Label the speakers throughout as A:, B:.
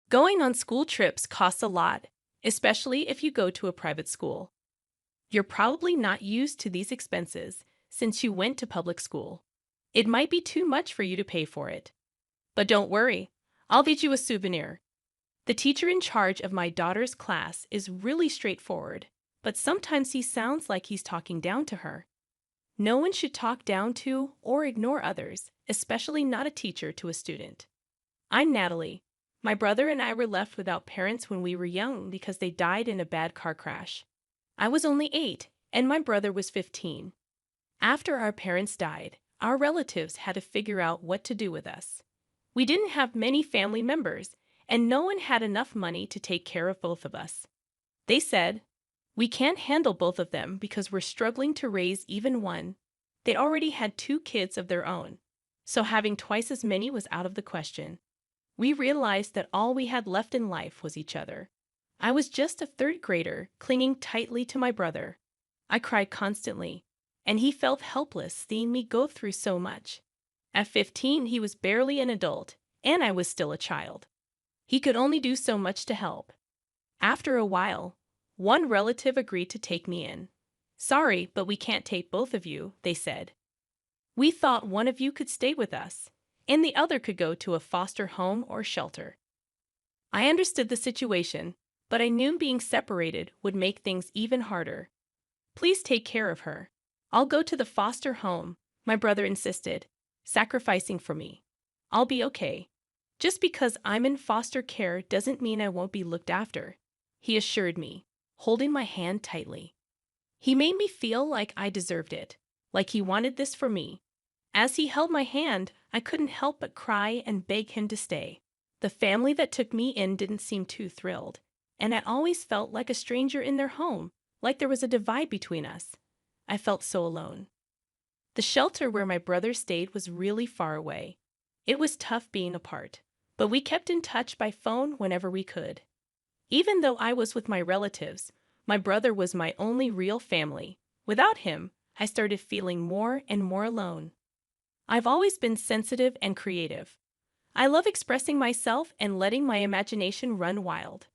A: Going on school trips costs a lot, especially if you go to a private school. You're probably not used to these expenses since you went to public school. It might be too much for you to pay for it. But don't worry, I'll get you a souvenir. The teacher in charge of my daughter's class is really straightforward, but sometimes he sounds like he's talking down to her. No one should talk down to or ignore others, especially not a teacher to a student. I'm Natalie. My brother and I were left without parents when we were young because they died in a bad car crash. I was only 8, and my brother was 15. After our parents died, our relatives had to figure out what to do with us. We didn't have many family members, and no one had enough money to take care of both of us. They said, "We can't handle both of them because we're struggling to raise even one." They already had 2 kids of their own, so having twice as many was out of the question. We realized that all we had left in life was each other. I was just a 3rd grader, clinging tightly to my brother. I cried constantly, and he felt helpless seeing me go through so much. At 15, he was barely an adult, and I was still a child. He could only do so much to help. After a while, one relative agreed to take me in. "Sorry, but we can't take both of you," they said. "We thought one of you could stay with us, and the other could go to a foster home or shelter." I understood the situation, but I knew being separated would make things even harder. "Please take care of her. I'll go to the foster home," my brother insisted, sacrificing for me. "I'll be okay. Just because I'm in foster care doesn't mean I won't be looked after," he assured me, holding my hand tightly. He made me feel like I deserved it, like he wanted this for me. As he held my hand, I couldn't help but cry and beg him to stay. The family that took me in didn't seem too thrilled, and I always felt like a stranger in their home, like there was a divide between us. I felt so alone. The shelter where my brother stayed was really far away. It was tough being apart, but we kept in touch by phone whenever we could. Even though I was with my relatives, my brother was my only real family. Without him, I started feeling more and more alone. I've always been sensitive and creative. I love expressing myself and letting my imagination run wild.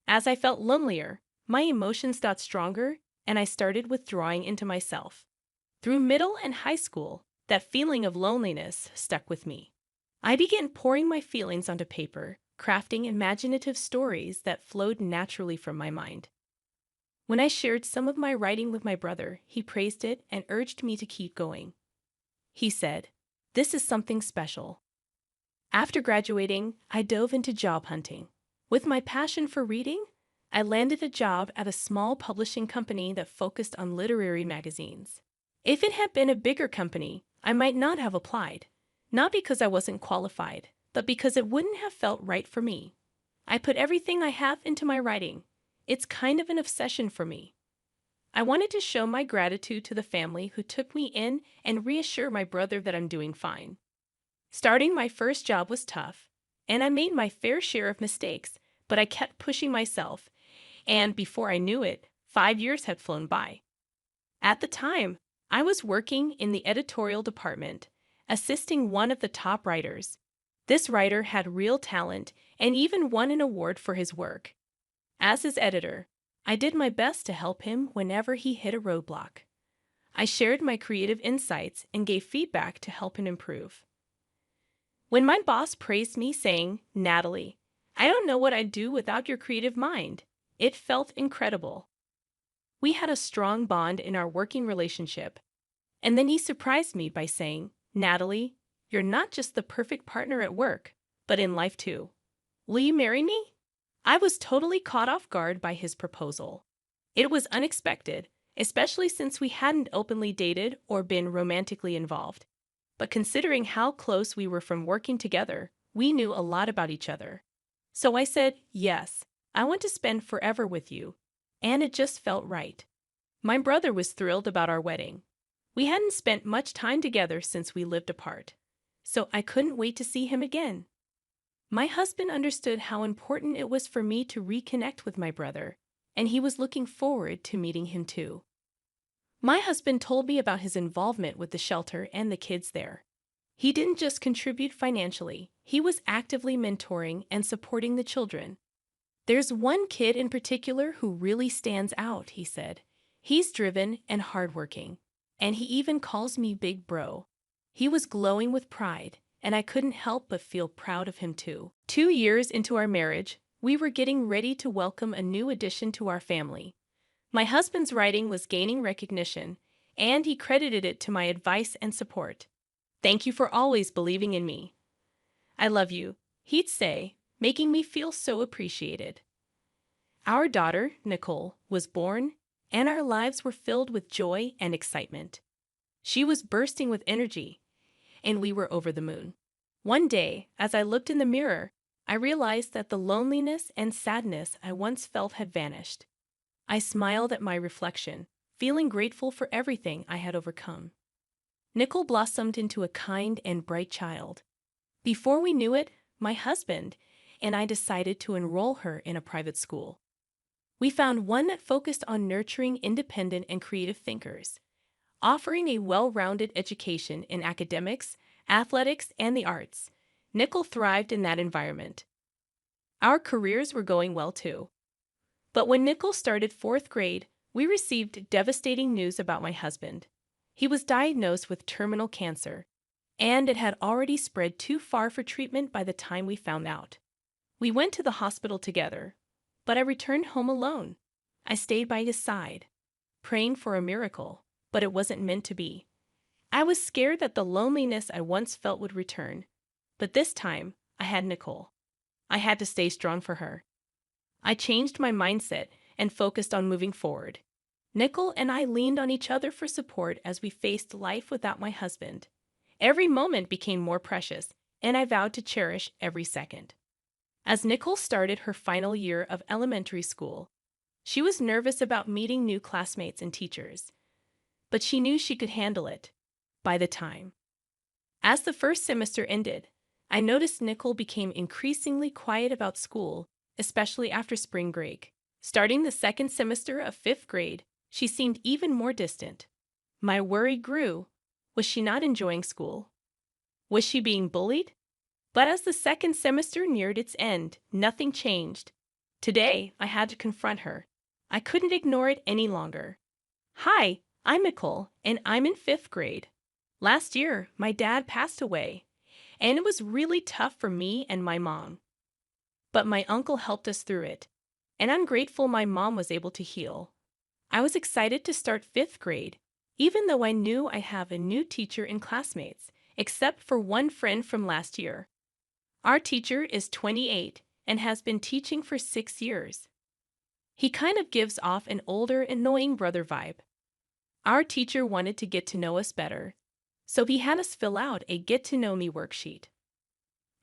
A: As I felt lonelier, my emotions got stronger, and I started withdrawing into myself. Through middle and high school, that feeling of loneliness stuck with me. I began pouring my feelings onto paper, crafting imaginative stories that flowed naturally from my mind. When I shared some of my writing with my brother, he praised it and urged me to keep going. He said, "This is something special." After graduating, I dove into job hunting. With my passion for reading, I landed a job at a small publishing company that focused on literary magazines. If it had been a bigger company, I might not have applied, not because I wasn't qualified, but because it wouldn't have felt right for me. I put everything I have into my writing. It's kind of an obsession for me. I wanted to show my gratitude to the family who took me in and reassure my brother that I'm doing fine. Starting my first job was tough, and I made my fair share of mistakes, but I kept pushing myself, and before I knew it, 5 years had flown by. At the time, I was working in the editorial department, assisting one of the top writers. This writer had real talent and even won an award for his work. As his editor, I did my best to help him whenever he hit a roadblock. I shared my creative insights and gave feedback to help him improve. When my boss praised me, saying, "Natalie, I don't know what I'd do without your creative mind," it felt incredible. We had a strong bond in our working relationship, and then he surprised me by saying, "Natalie, you're not just the perfect partner at work, but in life too. Will you marry me?" I was totally caught off guard by his proposal. It was unexpected, especially since we hadn't openly dated or been romantically involved. But considering how close we were from working together, we knew a lot about each other. So I said, "Yes, I want to spend forever with you," and it just felt right. My brother was thrilled about our wedding. We hadn't spent much time together since we lived apart, so I couldn't wait to see him again. My husband understood how important it was for me to reconnect with my brother, and he was looking forward to meeting him too. My husband told me about his involvement with the shelter and the kids there. He didn't just contribute financially, he was actively mentoring and supporting the children. "There's one kid in particular who really stands out," he said. "He's driven and hardworking. And he even calls me Big Bro." He was glowing with pride, and I couldn't help but feel proud of him too. 2 years into our marriage, we were getting ready to welcome a new addition to our family. My husband's writing was gaining recognition, and he credited it to my advice and support. "Thank you for always believing in me. I love you," he'd say, making me feel so appreciated. Our daughter, Nicole, was born, and our lives were filled with joy and excitement. She was bursting with energy, and we were over the moon. One day, as I looked in the mirror, I realized that the loneliness and sadness I once felt had vanished. I smiled at my reflection, feeling grateful for everything I had overcome. Nicole blossomed into a kind and bright child. Before we knew it, my husband and I decided to enroll her in a private school. We found one that focused on nurturing independent and creative thinkers, offering a well-rounded education in academics, athletics, and the arts. Nicole thrived in that environment. Our careers were going well too. But when Nicole started 4th grade, we received devastating news about my husband. He was diagnosed with terminal cancer, and it had already spread too far for treatment by the time we found out. We went to the hospital together, but I returned home alone. I stayed by his side, praying for a miracle, but it wasn't meant to be. I was scared that the loneliness I once felt would return, but this time I had Nicole. I had to stay strong for her. I changed my mindset and focused on moving forward. Nicole and I leaned on each other for support as we faced life without my husband. Every moment became more precious, and I vowed to cherish every second. As Nicole started her final year of elementary school, she was nervous about meeting new classmates and teachers, but she knew she could handle it by the time. As the first semester ended, I noticed Nicole became increasingly quiet about school, especially after spring break. Starting the second semester of 5th grade, she seemed even more distant. My worry grew. Was she not enjoying school? Was she being bullied? But as the second semester neared its end, nothing changed. Today, I had to confront her. I couldn't ignore it any longer. "Hi, I'm Nicole, and I'm in 5th grade. Last year, my dad passed away, and it was really tough for me and my mom. But my uncle helped us through it, and I'm grateful my mom was able to heal. I was excited to start 5th grade, even though I knew I have a new teacher and classmates, except for one friend from last year. Our teacher is 28 and has been teaching for 6 years. He kind of gives off an older, annoying brother vibe. Our teacher wanted to get to know us better, so he had us fill out a get-to-know-me worksheet.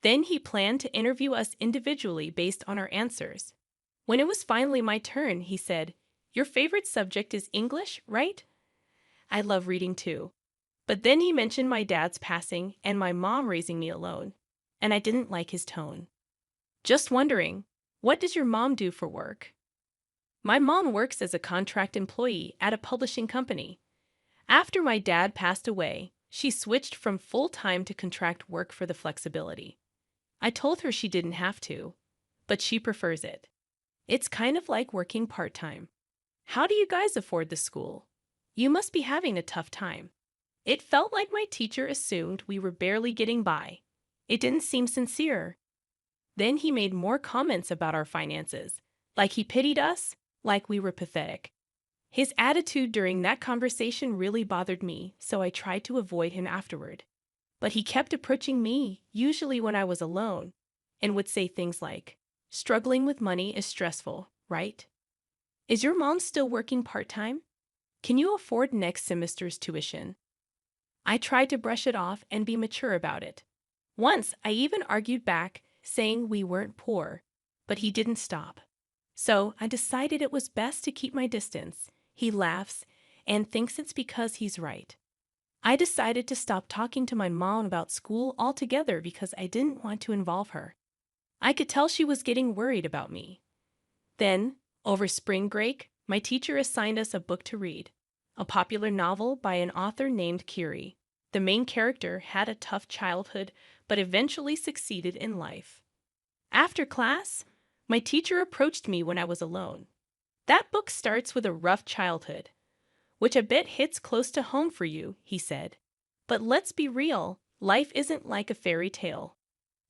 A: Then he planned to interview us individually based on our answers. When it was finally my turn, he said, 'Your favorite subject is English, right?' I love reading too. But then he mentioned my dad's passing and my mom raising me alone, and I didn't like his tone. 'Just wondering, what does your mom do for work?' My mom works as a contract employee at a publishing company. After my dad passed away, she switched from full-time to contract work for the flexibility. I told her she didn't have to, but she prefers it. It's kind of like working part-time. How do you guys afford the school? You must be having a tough time." It felt like my teacher assumed we were barely getting by. It didn't seem sincere. Then he made more comments about our finances, like he pitied us, like we were pathetic. His attitude during that conversation really bothered me, so I tried to avoid him afterward. But he kept approaching me, usually when I was alone, and would say things like, "Struggling with money is stressful, right? Is your mom still working part-time? Can you afford next semester's tuition?" I tried to brush it off and be mature about it. Once, I even argued back, saying we weren't poor, but he didn't stop. So I decided it was best to keep my distance. He laughs and thinks it's because he's right. I decided to stop talking to my mom about school altogether because I didn't want to involve her. I could tell she was getting worried about me. Then, over spring break, my teacher assigned us a book to read, a popular novel by an author named Curie. The main character had a tough childhood but eventually succeeded in life. After class, my teacher approached me when I was alone. That book starts with a rough childhood, which I bet hits close to home for you, he said. But let's be real, life isn't like a fairy tale.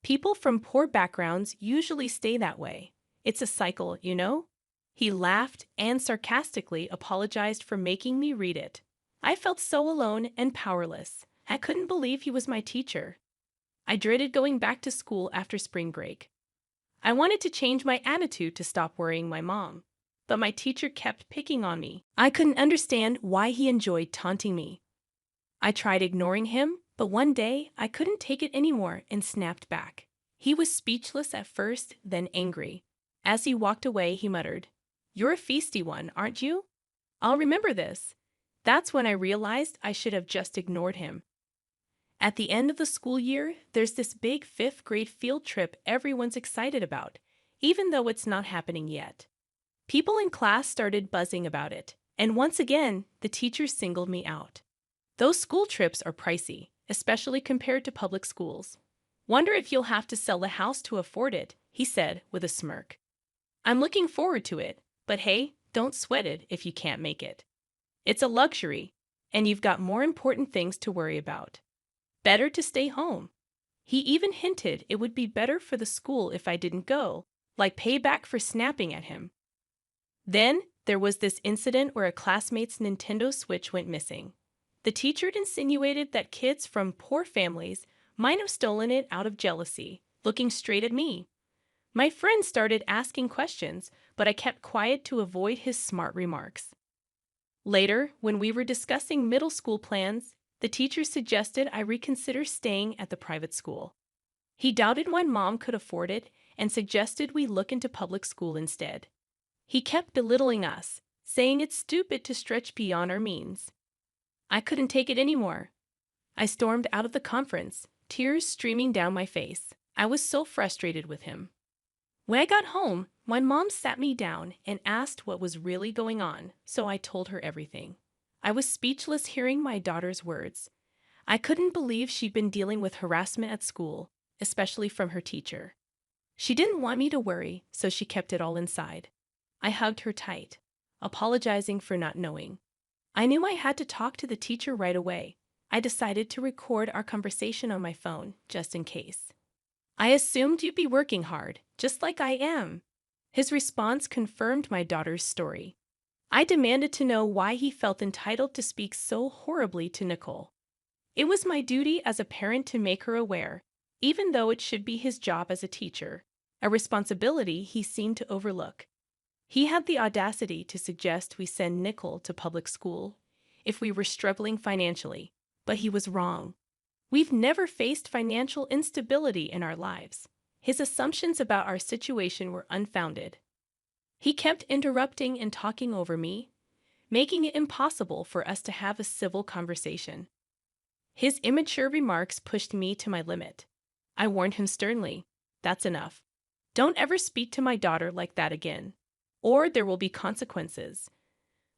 A: People from poor backgrounds usually stay that way. It's a cycle, you know? He laughed and sarcastically apologized for making me read it. I felt so alone and powerless. I couldn't believe he was my teacher. I dreaded going back to school after spring break. I wanted to change my attitude to stop worrying my mom, but my teacher kept picking on me. I couldn't understand why he enjoyed taunting me. I tried ignoring him, but one day I couldn't take it anymore and snapped back. He was speechless at first, then angry. As he walked away, he muttered, "You're a feisty one, aren't you? I'll remember this." That's when I realized I should have just ignored him. At the end of the school year, there's this big 5th grade field trip everyone's excited about, even though it's not happening yet. People in class started buzzing about it, and once again, the teacher singled me out. Those school trips are pricey, especially compared to public schools. "Wonder if you'll have to sell the house to afford it," he said with a smirk. "I'm looking forward to it, but hey, don't sweat it if you can't make it. It's a luxury, and you've got more important things to worry about. Better to stay home." He even hinted it would be better for the school if I didn't go, like payback for snapping at him. Then there was this incident where a classmate's Nintendo Switch went missing. The teacher insinuated that kids from poor families might have stolen it out of jealousy, looking straight at me. My friend started asking questions, but I kept quiet to avoid his smart remarks. Later, when we were discussing middle school plans, the teacher suggested I reconsider staying at the private school. He doubted my mom could afford it and suggested we look into public school instead. He kept belittling us, saying it's stupid to stretch beyond our means. I couldn't take it anymore. I stormed out of the conference, tears streaming down my face. I was so frustrated with him. When I got home, my mom sat me down and asked what was really going on, so I told her everything. I was speechless hearing my daughter's words. I couldn't believe she'd been dealing with harassment at school, especially from her teacher. She didn't want me to worry, so she kept it all inside. I hugged her tight, apologizing for not knowing. I knew I had to talk to the teacher right away. I decided to record our conversation on my phone, just in case. "I assumed you'd be working hard, just like I am." His response confirmed my daughter's story. I demanded to know why he felt entitled to speak so horribly to Nicole. It was my duty as a parent to make her aware, even though it should be his job as a teacher, a responsibility he seemed to overlook. He had the audacity to suggest we send Nicole to public school if we were struggling financially, but he was wrong. We've never faced financial instability in our lives. His assumptions about our situation were unfounded. He kept interrupting and talking over me, making it impossible for us to have a civil conversation. His immature remarks pushed me to my limit. I warned him sternly, "That's enough. Don't ever speak to my daughter like that again, or there will be consequences."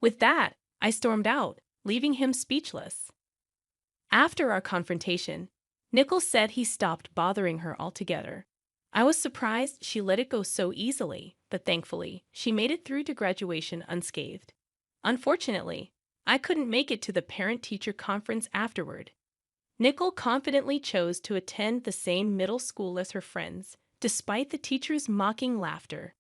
A: With that, I stormed out, leaving him speechless. After our confrontation, Nicole said he stopped bothering her altogether. I was surprised she let it go so easily, but thankfully, she made it through to graduation unscathed. Unfortunately, I couldn't make it to the parent-teacher conference afterward. Nicole confidently chose to attend the same middle school as her friends, despite the teacher's mocking laughter.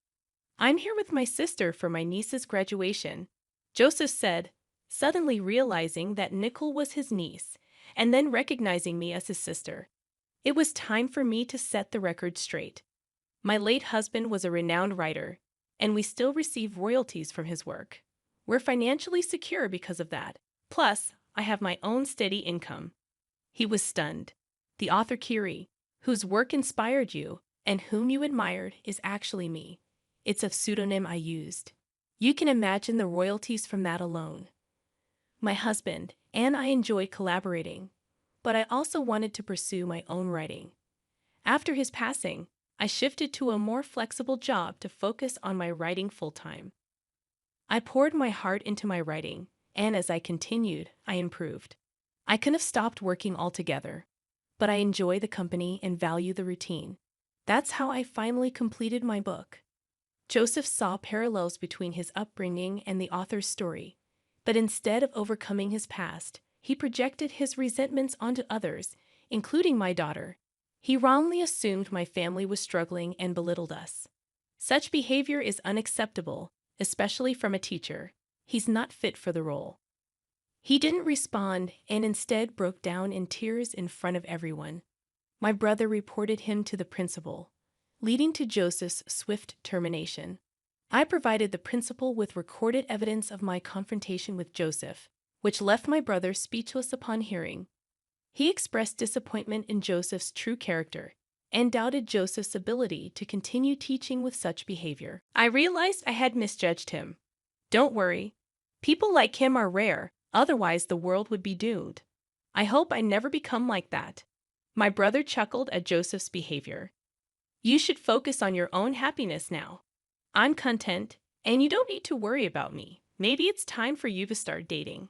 A: "I'm here with my sister for my niece's graduation," Joseph said, suddenly realizing that Nicole was his niece, and then recognizing me as his sister. It was time for me to set the record straight. My late husband was a renowned writer, and we still receive royalties from his work. We're financially secure because of that. Plus, I have my own steady income. He was stunned. "The author Kiri, whose work inspired you and whom you admired, is actually me. It's a pseudonym I used. You can imagine the royalties from that alone." My husband and I enjoyed collaborating, but I also wanted to pursue my own writing. After his passing, I shifted to a more flexible job to focus on my writing full-time. I poured my heart into my writing, and as I continued, I improved. I couldn't have stopped working altogether, but I enjoy the company and value the routine. That's how I finally completed my book. Joseph saw parallels between his upbringing and the author's story, but instead of overcoming his past, he projected his resentments onto others, including my daughter. He wrongly assumed my family was struggling and belittled us. Such behavior is unacceptable, especially from a teacher. He's not fit for the role. He didn't respond and instead broke down in tears in front of everyone. My brother reported him to the principal, leading to Joseph's swift termination. I provided the principal with recorded evidence of my confrontation with Joseph, which left my brother speechless upon hearing. He expressed disappointment in Joseph's true character and doubted Joseph's ability to continue teaching with such behavior. I realized I had misjudged him. Don't worry. People like him are rare, otherwise the world would be doomed. I hope I never become like that. My brother chuckled at Joseph's behavior. You should focus on your own happiness now. I'm content, and you don't need to worry about me. Maybe it's time for you to start dating.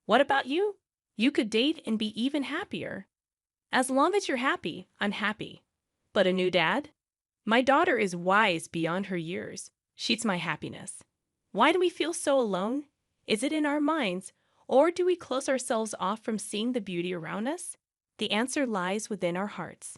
A: What about you? You could date and be even happier. As long as you're happy, I'm happy. But a new dad? My daughter is wise beyond her years. She's my happiness. Why do we feel so alone? Is it in our minds, or do we close ourselves off from seeing the beauty around us? The answer lies within our hearts.